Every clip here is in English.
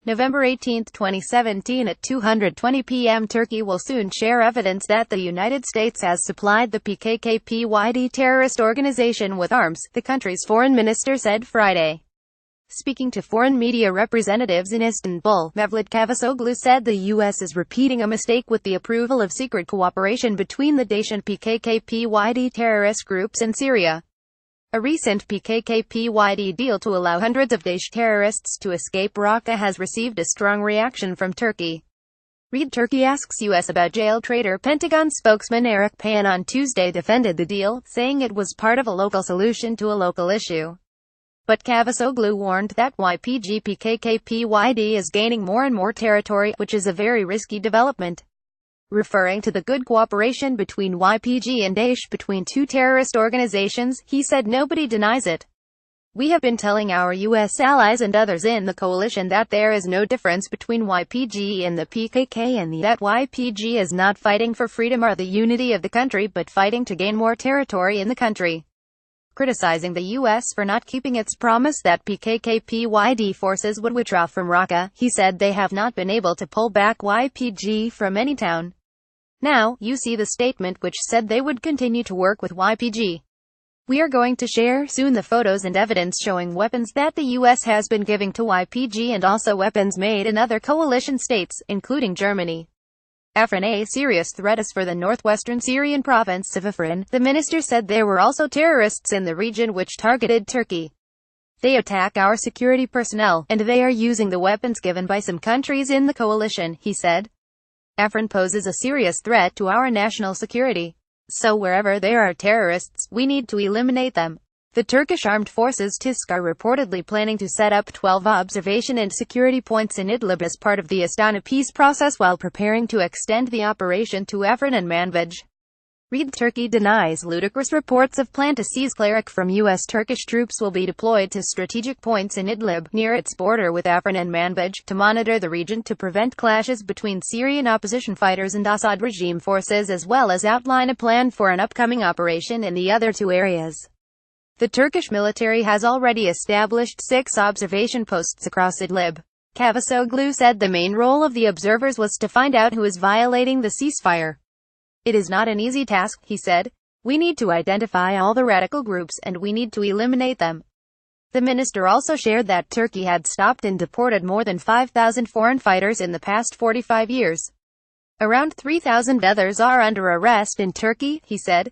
November 18, 2017 at 2:20 p.m. Turkey will soon share evidence that the United States has supplied the PKKPYD terrorist organization with arms, the country's foreign minister said Friday. Speaking to foreign media representatives in Istanbul, Mevlut Cavusoglu said the U.S. is repeating a mistake with the approval of secret cooperation between the Daesh and PKKPYD terrorist groups in Syria. A recent PKKPYD deal to allow hundreds of Daesh terrorists to escape Raqqa has received a strong reaction from Turkey. Read Turkey asks U.S. about jail traitor. Pentagon spokesman Eric Pan on Tuesday defended the deal, saying it was part of a local solution to a local issue. But Cavusoglu warned that PKKPYD is gaining more and more territory, which is a very risky development. Referring to the good cooperation between YPG and Daesh between two terrorist organizations, he said nobody denies it. We have been telling our U.S. allies and others in the coalition that there is no difference between YPG and the PKK and that YPG is not fighting for freedom or the unity of the country but fighting to gain more territory in the country. Criticizing the U.S. for not keeping its promise that PKKPYD forces would withdraw from Raqqa, he said they have not been able to pull back YPG from any town. Now, you see the statement which said they would continue to work with YPG. We are going to share soon the photos and evidence showing weapons that the U.S. has been giving to YPG and also weapons made in other coalition states, including Germany. Afrin, a serious threat is for the northwestern Syrian province of Afrin. The minister said there were also terrorists in the region which targeted Turkey. They attack our security personnel, and they are using the weapons given by some countries in the coalition, he said. Afrin poses a serious threat to our national security. So wherever there are terrorists, we need to eliminate them. The Turkish armed forces TİSK are reportedly planning to set up 12 observation and security points in Idlib as part of the Astana peace process while preparing to extend the operation to Afrin and Manbij. Read Turkey denies ludicrous reports of plan to seize cleric from U.S. Turkish troops will be deployed to strategic points in Idlib, near its border with Afrin and Manbij, to monitor the region to prevent clashes between Syrian opposition fighters and Assad regime forces as well as outline a plan for an upcoming operation in the other two areas. The Turkish military has already established 6 observation posts across Idlib. Cavusoglu said the main role of the observers was to find out who is violating the ceasefire. It is not an easy task, he said. We need to identify all the radical groups, and we need to eliminate them. The minister also shared that Turkey had stopped and deported more than 5,000 foreign fighters in the past 45 years. Around 3,000 others are under arrest in Turkey, he said.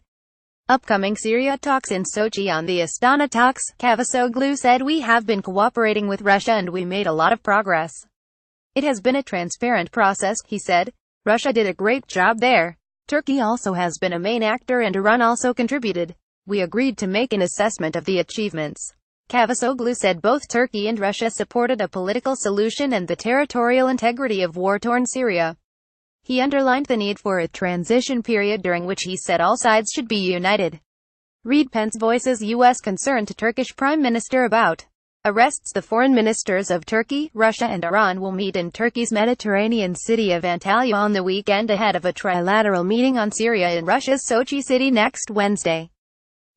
Upcoming Syria talks in Sochi. On the Astana talks, Cavusoglu said we have been cooperating with Russia and we made a lot of progress. It has been a transparent process, he said. Russia did a great job there. Turkey also has been a main actor and Iran also contributed. We agreed to make an assessment of the achievements. Cavusoglu said both Turkey and Russia supported a political solution and the territorial integrity of war-torn Syria. He underlined the need for a transition period during which he said all sides should be united. Read Pence voices U.S. concern to Turkish Prime Minister about arrests. The foreign ministers of Turkey, Russia and Iran will meet in Turkey's Mediterranean city of Antalya on the weekend ahead of a trilateral meeting on Syria in Russia's Sochi city next Wednesday.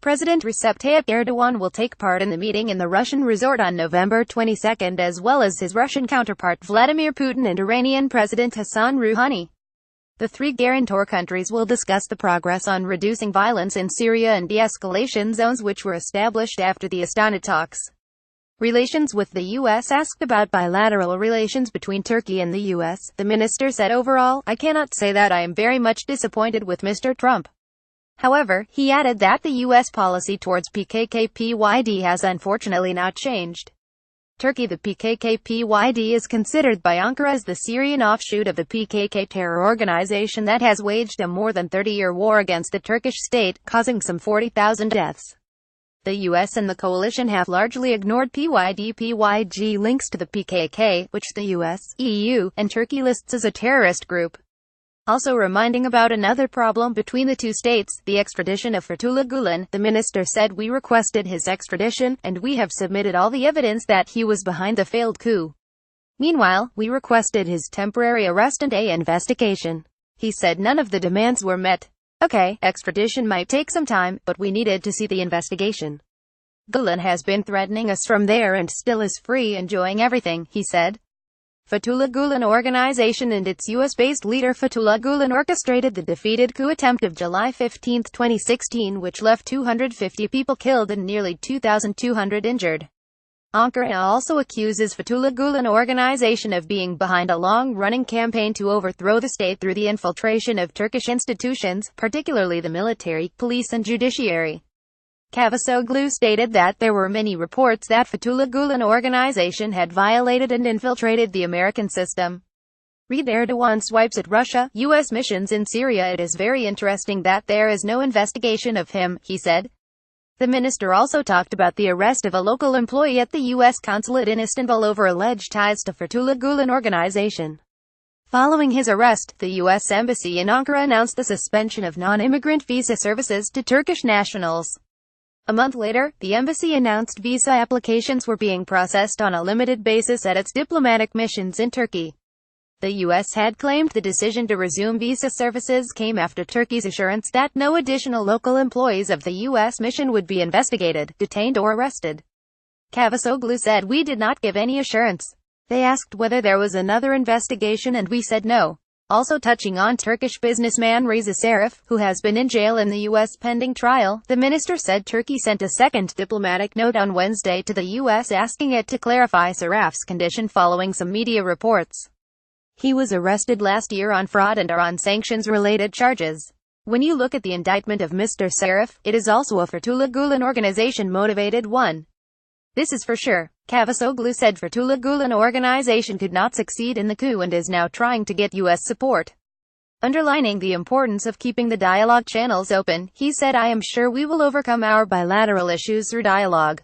President Recep Tayyip Erdogan will take part in the meeting in the Russian resort on November 22 as well as his Russian counterpart Vladimir Putin and Iranian President Hassan Rouhani. The 3 guarantor countries will discuss the progress on reducing violence in Syria and de-escalation zones which were established after the Astana talks. Relations with the U.S. Asked about bilateral relations between Turkey and the U.S., the minister said overall, I cannot say that I am very much disappointed with Mr. Trump. However, he added that the U.S. policy towards PKKPYD has unfortunately not changed. Turkey. The PKKPYD is considered by Ankara as the Syrian offshoot of the PKK terror organization that has waged a more than 30-year war against the Turkish state, causing some 40,000 deaths. The U.S. and the coalition have largely ignored PYD-PYG links to the PKK, which the U.S., EU, and Turkey lists as a terrorist group. Also reminding about another problem between the two states, the extradition of Fethullah Gulen, the minister said we requested his extradition, and we have submitted all the evidence that he was behind the failed coup. Meanwhile, we requested his temporary arrest and an investigation. He said none of the demands were met. Okay, extradition might take some time, but we needed to see the investigation. Gulen has been threatening us from there and still is free enjoying everything, he said. Fethullah Gulen organization and its U.S.-based leader Fethullah Gulen orchestrated the defeated coup attempt of July 15, 2016, which left 250 people killed and nearly 2,200 injured. Ankara also accuses Fethullah Gulen organization of being behind a long-running campaign to overthrow the state through the infiltration of Turkish institutions, particularly the military, police and judiciary. Cavusoglu stated that there were many reports that Fethullah Gulen organization had violated and infiltrated the American system. Read Erdogan swipes at Russia, U.S. missions in Syria. It is very interesting that there is no investigation of him, he said. The minister also talked about the arrest of a local employee at the U.S. consulate in Istanbul over alleged ties to Fethullah Gulen organization. Following his arrest, the U.S. Embassy in Ankara announced the suspension of non-immigrant visa services to Turkish nationals. A month later, the embassy announced visa applications were being processed on a limited basis at its diplomatic missions in Turkey. The U.S. had claimed the decision to resume visa services came after Turkey's assurance that no additional local employees of the U.S. mission would be investigated, detained or arrested. Cavusoglu said, "We did not give any assurance. They asked whether there was another investigation and we said no." Also touching on Turkish businessman Reza Zarraf, who has been in jail in the U.S. pending trial, the minister said Turkey sent a second diplomatic note on Wednesday to the U.S. asking it to clarify Zarraf's condition following some media reports. He was arrested last year on fraud and are on sanctions-related charges. When you look at the indictment of Mr. Zarraf, it is also a Fethullah Gulen organization-motivated one. This is for sure. Cavusoglu said Fethullah Gulen organization could not succeed in the coup and is now trying to get U.S. support. Underlining the importance of keeping the dialogue channels open, he said, "I am sure we will overcome our bilateral issues through dialogue."